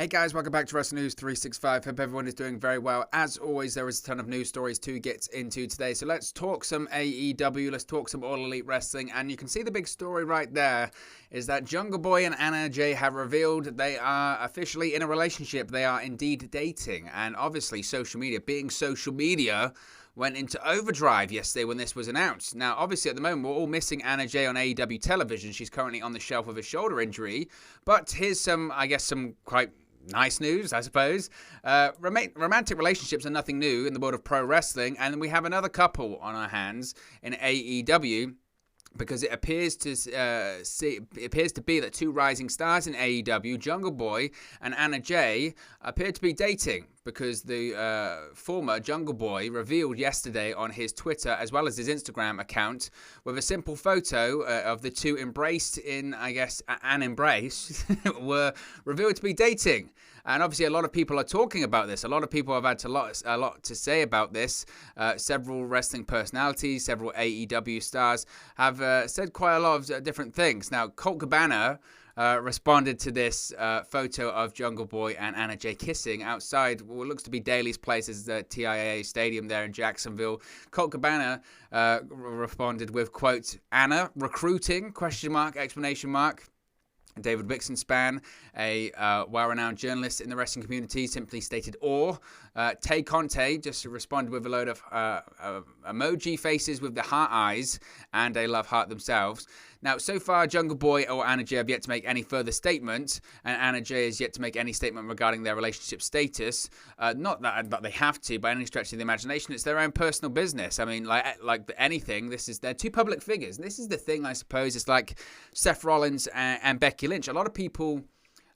Hey guys, welcome back to Wrestling News 365. Hope everyone is doing very well. As always, there is a ton of news stories to get into today. So let's talk some AEW, let's talk some All Elite Wrestling. And you can see the big story right there is that Jungle Boy and Anna Jay have revealed they are officially in a relationship. They are indeed dating. And obviously social media, being social media, went into overdrive yesterday when this was announced. Now, obviously, at the moment, we're all missing Anna Jay on AEW television. She's currently on the shelf with a shoulder injury. But here's some quite nice news, I suppose. Romantic relationships are nothing new in the world of pro wrestling. And we have another couple on our hands in AEW. Because it appears to be that two rising stars in AEW, Jungle Boy and Anna Jay, appear to be dating. Because the former Jungle Boy revealed yesterday on his Twitter as well as his Instagram account with a simple photo of the two embraced in, I guess, an embrace, were revealed to be dating. And obviously a lot of people are talking about this. A lot of people have had a lot to say about this. Several wrestling personalities, several AEW stars have said quite a lot of different things. Now, Colt Cabana responded to this photo of Jungle Boy and Anna Jay kissing outside what looks to be Daly's Place's TIAA Stadium there in Jacksonville. Colt Cabana responded with, quote, "Anna, recruiting, ? David Bixenspan, a well-renowned journalist in the wrestling community, simply stated, or Tay Conte just responded with a load of emoji faces with the heart eyes and a love heart themselves. Now, so far, Jungle Boy or Anna Jay have yet to make any further statement, and Anna Jay has yet to make any statement regarding their relationship status. Not that they have to, by any stretch of the imagination. It's their own personal business. I mean, like anything, they're two public figures. And this is the thing, I suppose. It's like Seth Rollins and Becky Lynch. A lot of people,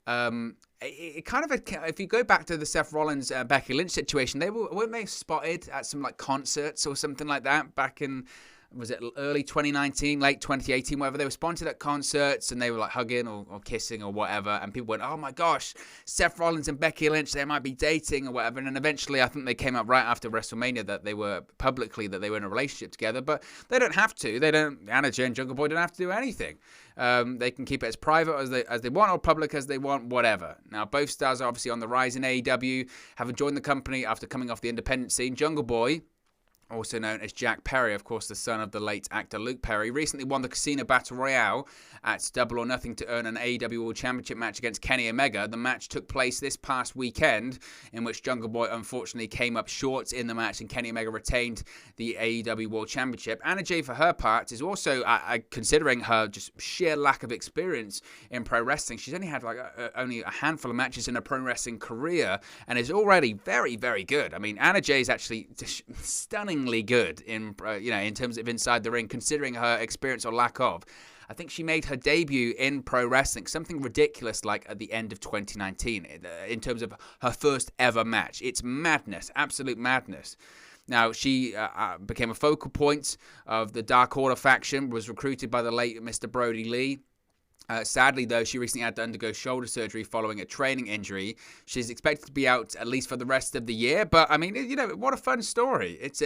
if you go back to the Seth Rollins Becky Lynch situation, weren't they spotted at some like concerts or something like that back in, was it early 2019, late 2018, whatever? They were spotted at concerts and they were like hugging or kissing or whatever, and people went, oh my gosh, Seth Rollins and Becky Lynch, they might be dating or whatever. And then eventually I think they came up right after WrestleMania that they were in a relationship together, but they don't have to. Anna Jay and Jungle Boy don't have to do anything. They can keep it as private as they want or public as they want, whatever. Now, both stars are obviously on the rise in AEW, having joined the company after coming off the independent scene. Jungle Boy, also known as Jack Perry, of course, the son of the late actor Luke Perry, recently won the Casino Battle Royale at Double or Nothing to earn an AEW World Championship match against Kenny Omega. The match took place this past weekend, in which Jungle Boy unfortunately came up short in the match and Kenny Omega retained the AEW World Championship. Anna Jay, for her part, is also, considering her just sheer lack of experience in pro wrestling, she's only had only a handful of matches in her pro wrestling career and is already very, very good. I mean, Anna Jay is actually stunning good in terms of inside the ring, considering her experience or lack of. I think she made her debut in pro wrestling, something ridiculous like at the end of 2019 in terms of her first ever match. It's madness, absolute madness. Now, she became a focal point of the Dark Order faction, was recruited by the late Mr. Brody Lee. Sadly, though, she recently had to undergo shoulder surgery following a training injury. She's expected to be out at least for the rest of the year. But I mean, what a fun story! It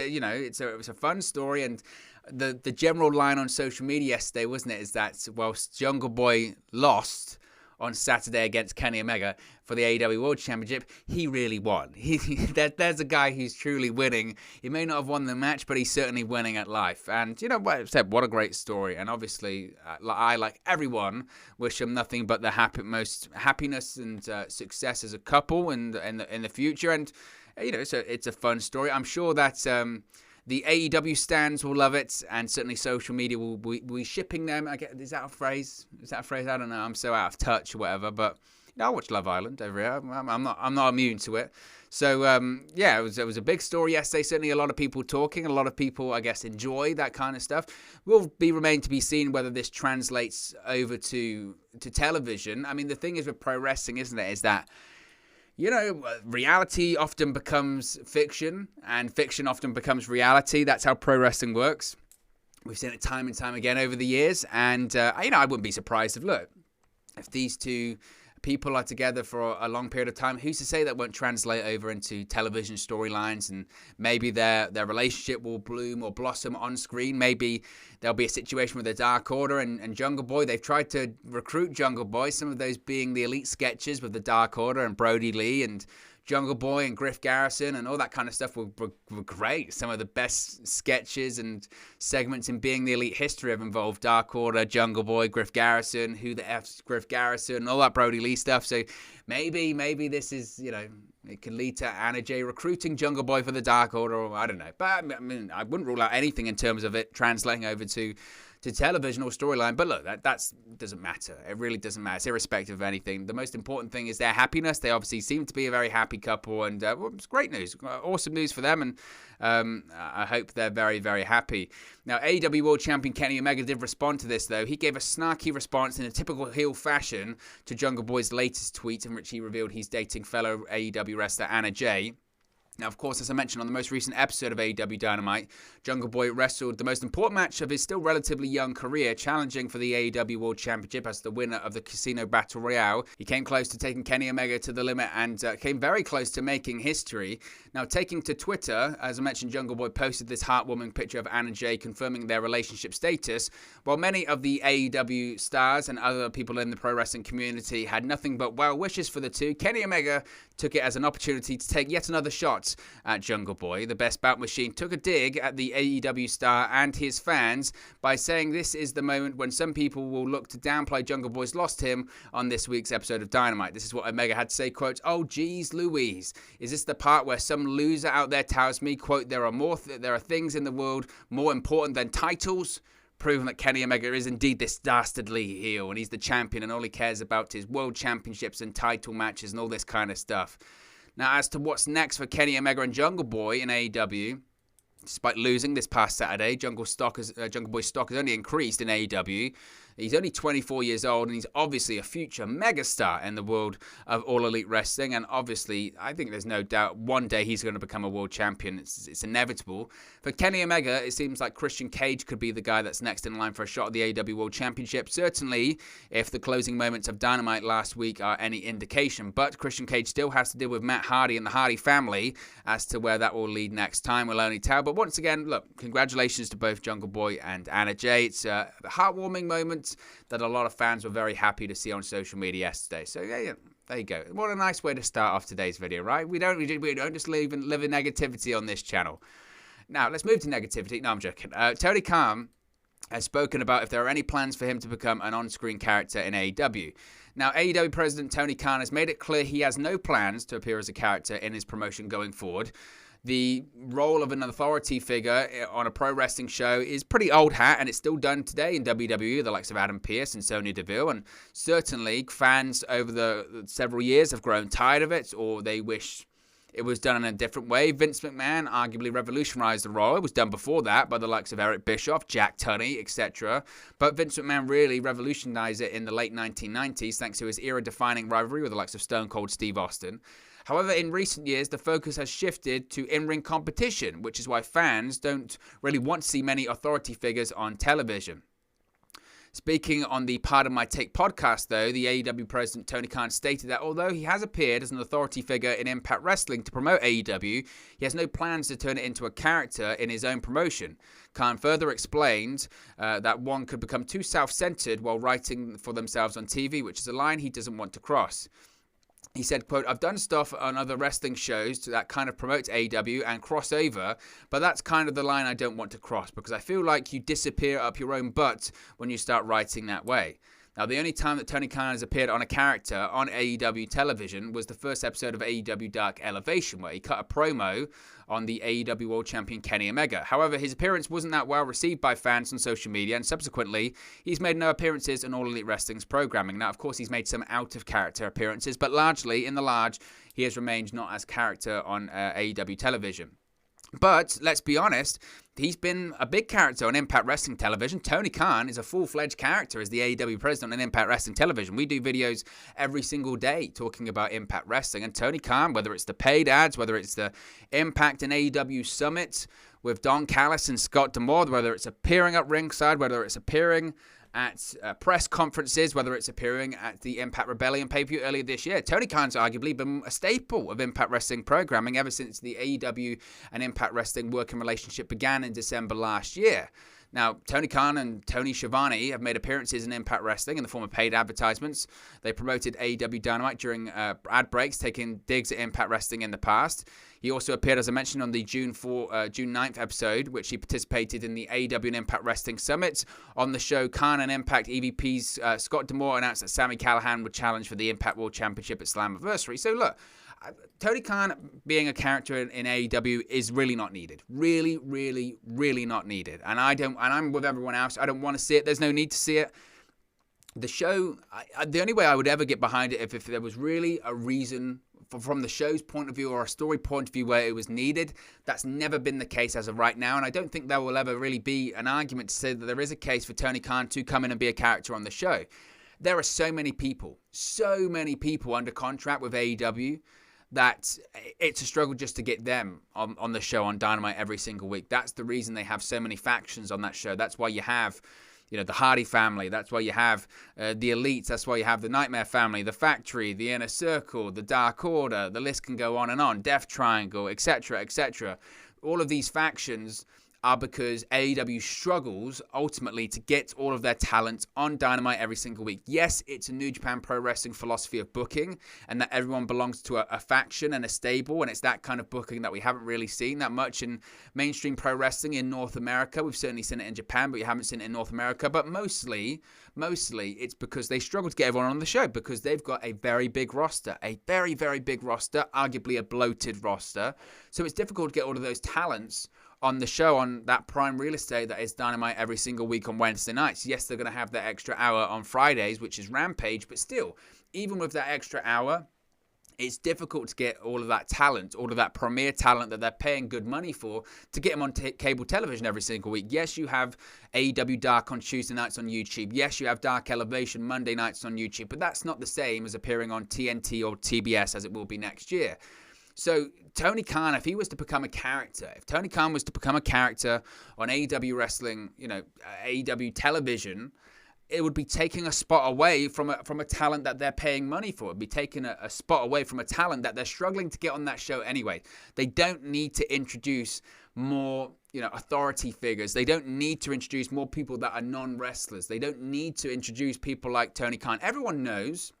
was a fun story, and the general line on social media yesterday, wasn't it, is that whilst Jungle Boy lost on Saturday against Kenny Omega for the AEW World Championship, he really won. There's a guy who's truly winning. He may not have won the match, but he's certainly winning at life. And what a great story. And obviously, I, like everyone, wish him nothing but the most happiness and success as a couple and in the future. And so it's a fun story. I'm sure that the AEW stands will love it, and certainly social media will be shipping them. Is that a phrase? I don't know. I'm so out of touch or whatever. But I watch Love Island every year. I'm not immune to it. So it was a big story yesterday. Certainly a lot of people talking. A lot of people, I guess, enjoy that kind of stuff. Will remain to be seen whether this translates over to television. I mean, the thing is with pro wrestling, isn't it, is that reality often becomes fiction, and fiction often becomes reality. That's how pro wrestling works. We've seen it time and time again over the years, and I wouldn't be surprised if these two people are together for a long period of time, who's to say that won't translate over into television storylines, and maybe their relationship will bloom or blossom on screen. Maybe there'll be a situation with the Dark Order and Jungle Boy. They've tried to recruit Jungle Boy, some of those being the elite sketches with the Dark Order and Brody Lee and Jungle Boy and Griff Garrison and all that kind of stuff were great. Some of the best sketches and segments in Being the Elite history have involved Dark Order, Jungle Boy, Griff Garrison, Who the F's Griff Garrison, all that Brody Lee stuff. So maybe this is, it can lead to Anna Jay recruiting Jungle Boy for the Dark Order, or I don't know. But I mean, I wouldn't rule out anything in terms of it translating over to television or storyline. But look, that doesn't matter. It really doesn't matter. It's irrespective of anything. The most important thing is their happiness. They obviously seem to be a very happy couple, and it's great news. Awesome news for them, and I hope they're very, very happy. Now, AEW World Champion Kenny Omega did respond to this, though. He gave a snarky response in a typical heel fashion to Jungle Boy's latest tweet, in which he revealed he's dating fellow AEW wrestler Anna Jay. Now, of course, as I mentioned on the most recent episode of AEW Dynamite, Jungle Boy wrestled the most important match of his still relatively young career, challenging for the AEW World Championship as the winner of the Casino Battle Royale. He came close to taking Kenny Omega to the limit and came very close to making history. Now, taking to Twitter, as I mentioned, Jungle Boy posted this heartwarming picture of Anna Jay confirming their relationship status. While many of the AEW stars and other people in the pro wrestling community had nothing but well wishes for the two, Kenny Omega took it as an opportunity to take yet another shot at Jungle Boy. The Best Bout Machine took a dig at the AEW star and his fans by saying this is the moment when some people will look to downplay Jungle Boy's lost him on this week's episode of Dynamite. This is what Omega had to say, quote, "Oh geez Louise, is this the part where some loser out there tells me, quote, there are things in the world more important than titles?" Proving that Kenny Omega is indeed this dastardly heel, and he's the champion, and all he cares about is world championships and title matches and all this kind of stuff. Now, as to what's next for Kenny Omega and Jungle Boy in AEW, despite losing this past Saturday, Jungle Boy's stock has only increased in AEW. He's only 24 years old, and he's obviously a future megastar in the world of All Elite Wrestling. And obviously, I think there's no doubt one day he's going to become a world champion. It's inevitable. For Kenny Omega, it seems like Christian Cage could be the guy that's next in line for a shot at the AEW World Championship. Certainly, if the closing moments of Dynamite last week are any indication. But Christian Cage still has to deal with Matt Hardy and the Hardy family. As to where that will lead next time, we'll only tell. But once again, look, congratulations to both Jungle Boy and Anna Jay. It's a heartwarming moment that a lot of fans were very happy to see on social media yesterday. So yeah, there you go. What a nice way to start off today's video, right? We don't just live in negativity on this channel. Now let's move to negativity. No, I'm joking. Tony Khan has spoken about if there are any plans for him to become an on-screen character in AEW. Now, AEW President Tony Khan has made it clear he has no plans to appear as a character in his promotion going forward. The role of an authority figure on a pro wrestling show is pretty old hat, and it's still done today in WWE, the likes of Adam Pearce and Sonya Deville. And certainly fans over the several years have grown tired of it, or they wish it was done in a different way. Vince McMahon arguably revolutionized the role. It was done before that by the likes of Eric Bischoff, Jack Tunney, etc. But Vince McMahon really revolutionized it in the late 1990s thanks to his era-defining rivalry with the likes of Stone Cold Steve Austin. However, in recent years, the focus has shifted to in-ring competition, which is why fans don't really want to see many authority figures on television. Speaking on the Pardon My Take podcast, though, the AEW president Tony Khan stated that although he has appeared as an authority figure in Impact Wrestling to promote AEW, he has no plans to turn it into a character in his own promotion. Khan further explained that one could become too self-centered while writing for themselves on TV, which is a line he doesn't want to cross. He said, quote, "I've done stuff on other wrestling shows that kind of promotes AEW and cross over, but that's kind of the line I don't want to cross because I feel like you disappear up your own butt when you start writing that way." Now, the only time that Tony Khan has appeared on a character on AEW television was the first episode of AEW Dark Elevation, where he cut a promo on the AEW World Champion Kenny Omega. However, his appearance wasn't that well received by fans on social media, and subsequently, he's made no appearances in All Elite Wrestling's programming. Now, of course, he's made some out-of-character appearances, but largely, in the large, he has remained not as character on AEW television. But let's be honest, he's been a big character on Impact Wrestling television. Tony Khan is a full-fledged character as the AEW president on Impact Wrestling television. We do videos every single day talking about Impact Wrestling. And Tony Khan, whether it's the paid ads, whether it's the Impact and AEW Summit with Don Callis and Scott D'Amore, whether it's appearing at ringside, whether it's appearing at press conferences, whether it's appearing at the Impact Rebellion pay-per-view earlier this year. Tony Khan's arguably been a staple of Impact Wrestling programming ever since the AEW and Impact Wrestling working relationship began in December last year. Now, Tony Khan and Tony Schiavone have made appearances in Impact Wrestling in the form of paid advertisements. They promoted AEW Dynamite during ad breaks, taking digs at Impact Wrestling in the past. He also appeared, as I mentioned, on the June 9th episode, which he participated in the AEW and Impact Wrestling Summit. On the show, Kan and Impact EVPs Scott D'Amore announced that Sami Callihan would challenge for the Impact World Championship at Slammiversary. So look, Tony Khan being a character in AEW is really not needed. Really, really, really not needed. And I'm with everyone else. I don't want to see it. There's no need to see it. The show, the only way I would ever get behind it if there was really a reason from the show's point of view or a story point of view where it was needed. That's never been the case as of right now. And I don't think there will ever really be an argument to say that there is a case for Tony Khan to come in and be a character on the show. There are so many people under contract with AEW that it's a struggle just to get them on the show on Dynamite every single week. That's the reason they have so many factions on that show. That's why you have, the Hardy family. That's why you have the Elites. That's why you have the Nightmare family, the Factory, the Inner Circle, the Dark Order. The list can go on and on. Death Triangle, etc., etc. All of these factions are because AEW struggles ultimately to get all of their talent on Dynamite every single week. Yes, it's a New Japan Pro Wrestling philosophy of booking and that everyone belongs to a faction and a stable, and it's that kind of booking that we haven't really seen that much in mainstream pro wrestling in North America. We've certainly seen it in Japan, but we haven't seen it in North America. But mostly it's because they struggle to get everyone on the show because they've got a very big roster, a very, very big roster, arguably a bloated roster. So it's difficult to get all of those talents on the show on that prime real estate that is Dynamite every single week on Wednesday nights. Yes, they're going to have that extra hour on Fridays, which is Rampage, but still, even with that extra hour, it's difficult to get all of that talent, all of that premier talent that they're paying good money for, to get them on cable television every single week. Yes, you have AEW Dark on Tuesday nights on YouTube. Yes, you have Dark Elevation Monday nights on YouTube, but that's not the same as appearing on TNT or TBS as it will be next year. So Tony Khan, if Tony Khan was to become a character on AEW Wrestling, AEW television, it would be taking a spot away from a talent that they're paying money for. It would be taking a spot away from a talent that they're struggling to get on that show anyway. They don't need to introduce more, authority figures. They don't need to introduce more people that are non-wrestlers. They don't need to introduce people like Tony Khan. Everyone knows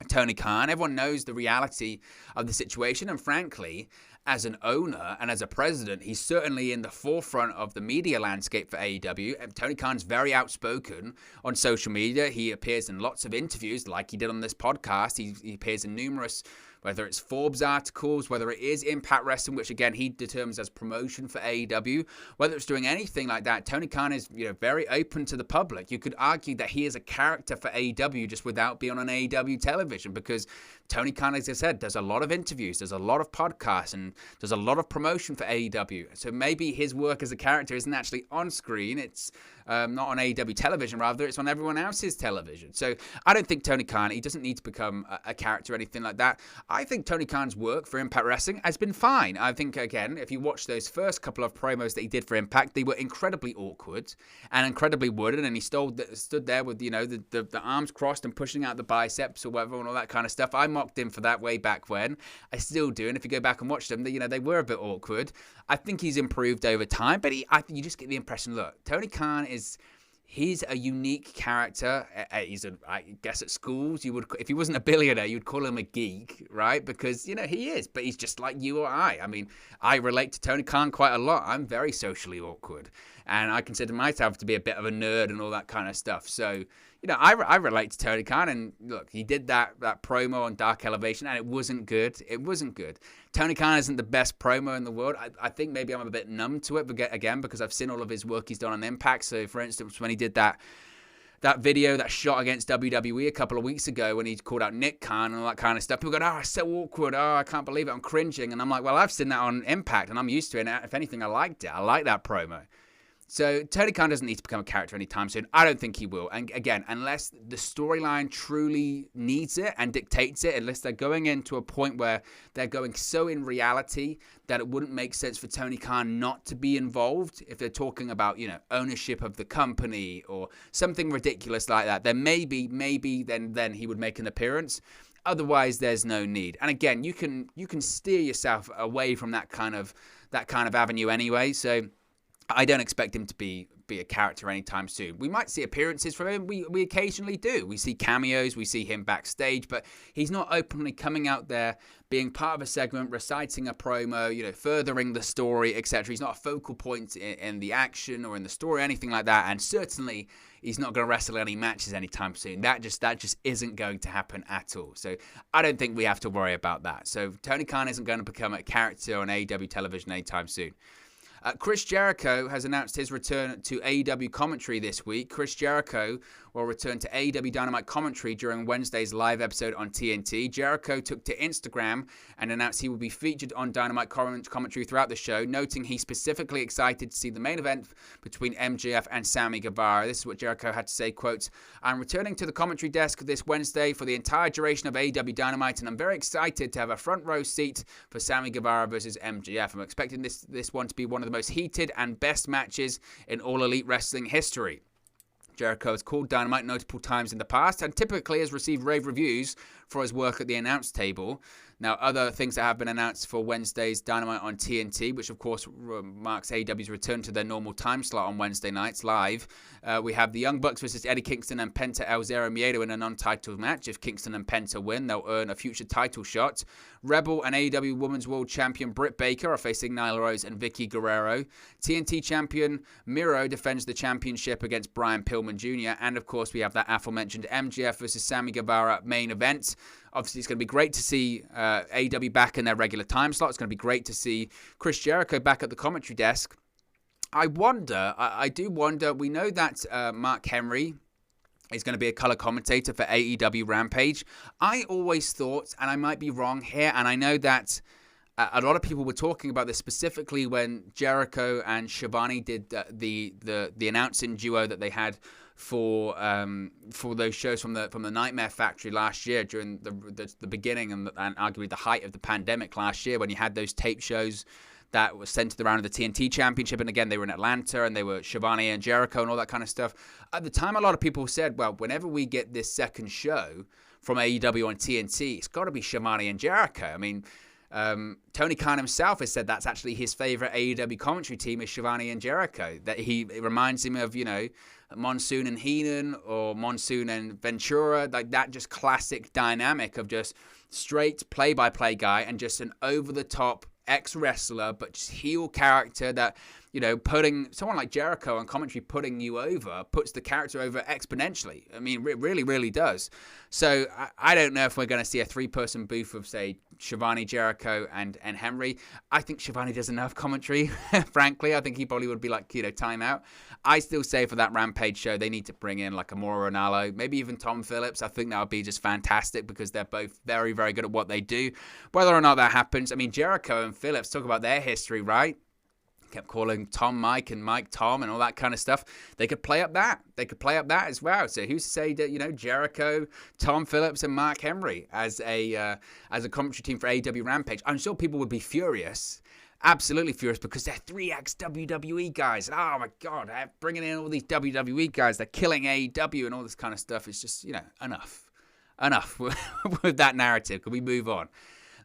Tony Khan. Everyone knows the reality of the situation, and frankly, as an owner and as a president, he's certainly in the forefront of the media landscape for AEW. And Tony Khan's very outspoken on social media. He appears in lots of interviews like he did on this podcast. He appears in numerous, whether it's Forbes articles, whether it is Impact Wrestling, which again he determines as promotion for AEW, whether it's doing anything like that. Tony Khan is very open to the public. You could argue that he is a character for AEW just without being on AEW television, because Tony Khan, as I said, does a lot of interviews, does a lot of podcasts, and does a lot of promotion for AEW. So maybe his work as a character isn't actually on screen. It's not on AEW television, rather it's on everyone else's television. So I don't think Tony Khan, he doesn't need to become a character or anything like that. I think Tony Khan's work for Impact Wrestling has been fine. I think, again, if you watch those first couple of promos that he did for Impact, they were incredibly awkward and incredibly wooden, and he stood there with, the arms crossed and pushing out the biceps or whatever and all that kind of stuff. I mocked him for that way back when. I still do, and if you go back and watch them, they were a bit awkward. I think he's improved over time, but you just get the impression, look, Tony Khan he's a unique character. I guess at schools, if he wasn't a billionaire, you'd call him a geek, right? Because, he is, but he's just like you or I. I mean, I relate to Tony Khan quite a lot. I'm very socially awkward, and I consider myself to be a bit of a nerd and all that kind of stuff. So, I relate to Tony Khan, and look, he did that promo on Dark Elevation, and it wasn't good. It wasn't good. Tony Khan isn't the best promo in the world. I think maybe I'm a bit numb to it, but again, because I've seen all of his work he's done on Impact. So, for instance, when he did that video, that shot against WWE a couple of weeks ago when he called out Nick Khan and all that kind of stuff, people go, it's so awkward. I can't believe it. I'm cringing. And I'm like, well, I've seen that on Impact, and I'm used to it. And if anything, I liked it. I like that promo. So Tony Khan doesn't need to become a character anytime soon. I don't think he will. And again, unless the storyline truly needs it and dictates it, unless they're going into a point where they're going so in reality that it wouldn't make sense for Tony Khan not to be involved, if they're talking about, ownership of the company or something ridiculous like that, then maybe then he would make an appearance. Otherwise, there's no need. And again, you can steer yourself away from that kind of avenue anyway. So I don't expect him to be a character anytime soon. We might see appearances from him. We occasionally do. We see cameos. We see him backstage, but he's not openly coming out there, being part of a segment, reciting a promo, furthering the story, etc. He's not a focal point in the action or in the story, anything like that. And certainly, he's not going to wrestle any matches anytime soon. That just isn't going to happen at all. So I don't think we have to worry about that. So Tony Khan isn't going to become a character on AEW television anytime soon. Chris Jericho has announced his return to AEW commentary this week. Chris Jericho will return to AEW Dynamite commentary during Wednesday's live episode on TNT. Jericho took to Instagram and announced he will be featured on Dynamite commentary throughout the show, noting he's specifically excited to see the main event between MJF and Sammy Guevara. This is what Jericho had to say, quote, "I'm returning to the commentary desk this Wednesday for the entire duration of AEW Dynamite, and I'm very excited to have a front row seat for Sammy Guevara versus MJF. I'm expecting this one to be one of the most heated and best matches in All Elite Wrestling history." Jericho has called Dynamite multiple times in the past and typically has received rave reviews for his work at the announce table. Now, other things that have been announced for Wednesday's Dynamite on TNT, which of course marks AEW's return to their normal time slot on Wednesday nights live. We have the Young Bucks versus Eddie Kingston and Penta El Zero Miedo in a non-title match. If Kingston and Penta win, they'll earn a future title shot. Rebel and AEW Women's World Champion Britt Baker are facing Nyla Rose and Vicky Guerrero. TNT Champion Miro defends the championship against Brian Pillman Jr. And of course, we have that aforementioned MJF versus Sammy Guevara main event. Obviously, it's going to be great to see AEW back in their regular time slot. It's going to be great to see Chris Jericho back at the commentary desk. I do wonder, we know that Mark Henry is going to be a color commentator for AEW Rampage. I always thought, and I might be wrong here, and I know that a lot of people were talking about this specifically when Jericho and Shivani did the announcing duo that they had for those shows from the Nightmare Factory last year during the beginning and arguably the height of the pandemic last year, when you had those tape shows that was centered around the TNT Championship. And again, they were in Atlanta and they were Shivani and Jericho and all that kind of stuff. At the time, a lot of people said, well, whenever we get this second show from AEW on TNT, it's got to be Shivani and Jericho. I mean, Tony Khan himself has said that's actually his favorite AEW commentary team is Shivani and Jericho. That it reminds him of, Monsoon and Heenan or Monsoon and Ventura, like that just classic dynamic of just straight play-by-play guy and just an over-the-top ex-wrestler, but just heel character that, putting someone like Jericho on commentary, putting you over, puts the character over exponentially. I mean, it really, really does. So I don't know if we're going to see a three-person booth of, say, Shivani, Jericho, and Henry. I think Shivani does enough commentary, frankly. I think he probably would be like, timeout. I still say for that Rampage show, they need to bring in like a Mauro Ranallo, maybe even Tom Phillips. I think that would be just fantastic because they're both very, very good at what they do. Whether or not that happens, I mean, Jericho and Phillips talk about their history, right? Kept calling Tom Mike and Mike Tom and all that kind of stuff. They could play up that. As well. So who's to say that, Jericho, Tom Phillips, and Mark Henry as a commentary team for AEW Rampage? I'm sure people would be furious. Absolutely furious because they're 3 ex-WWE guys. Oh my God, they're bringing in all these WWE guys. They're killing AEW and all this kind of stuff. It's just, enough. Enough with that narrative. Can we move on?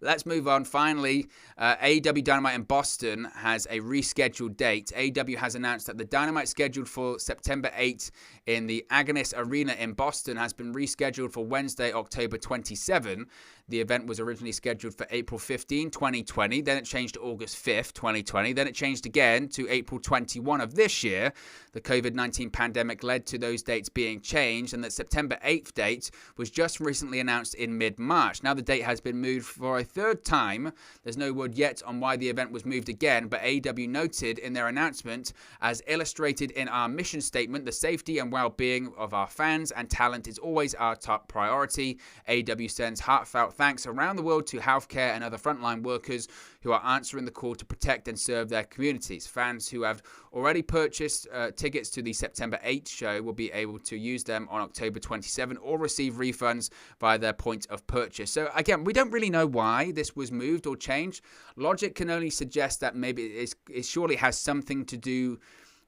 Let's move on. Finally, AEW Dynamite in Boston has a rescheduled date. AEW has announced that the Dynamite scheduled for September 8th in the Agnes Arena in Boston has been rescheduled for Wednesday, October 27. The event was originally scheduled for April 15, 2020. Then it changed to August 5th, 2020. Then it changed again to April 21 of this year. The COVID-19 pandemic led to those dates being changed, and that September 8th date was just recently announced in mid-March. Now the date has been moved for a third time. There's no word yet on why the event was moved again, but AEW noted in their announcement, as illustrated in our mission statement, the safety and well-being of our fans and talent is always our top priority. AEW sends heartfelt thanks around the world to healthcare and other frontline workers who are answering the call to protect and serve their communities. Fans who have already purchased tickets to the September 8th show will be able to use them on October 27 or receive refunds via their point of purchase. So again, we don't really know why this was moved or changed. Logic can only suggest that maybe it surely has something to do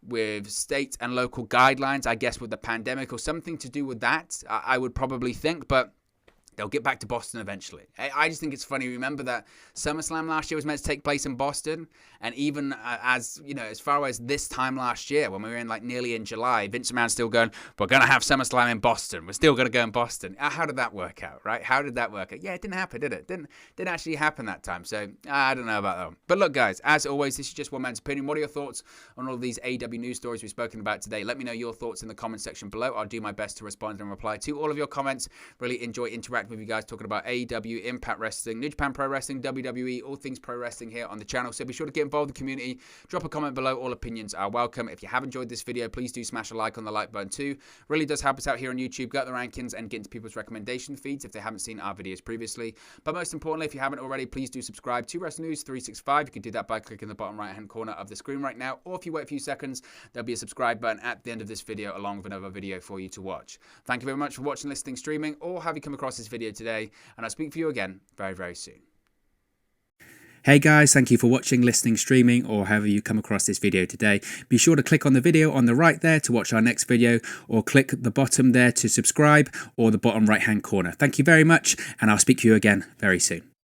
with state and local guidelines, I guess with the pandemic or something to do with that, I would probably think, but they'll get back to Boston eventually. I just think it's funny. Remember that SummerSlam last year was meant to take place in Boston, and even as far as this time last year, when we were in nearly in July, Vince McMahon's still going, "We're gonna have SummerSlam in Boston. We're still gonna go in Boston." How did that work out, right? How did that work out? Yeah, it didn't happen, did it? Didn't actually happen that time. So I don't know about that. But look, guys, as always, this is just one man's opinion. What are your thoughts on all of these AEW news stories we've spoken about today? Let me know your thoughts in the comment section below. I'll do my best to respond and reply to all of your comments. Really enjoy interacting with you guys, talking about AEW, Impact Wrestling, New Japan Pro Wrestling, WWE, all things pro wrestling here on the channel. So be sure to get involved in the community. Drop a comment below. All opinions are welcome. If you have enjoyed this video, please do smash a like on the like button too. Really does help us out here on YouTube. Get the rankings and get into people's recommendation feeds if they haven't seen our videos previously. But most importantly, if you haven't already, please do subscribe to Wrestling News 365. You can do that by clicking the bottom right hand corner of the screen right now, or if you wait a few seconds, there'll be a subscribe button at the end of this video along with another video for you to watch. Thank you very much for watching, listening, streaming, or have you come across this video today, and I'll speak for you again very, very soon. Hey guys, thank you for watching, listening, streaming, or however you come across this video today. Be sure to click on the video on the right there to watch our next video, or click the bottom there to subscribe, or the bottom right hand corner. Thank you very much, and I'll speak to you again very soon.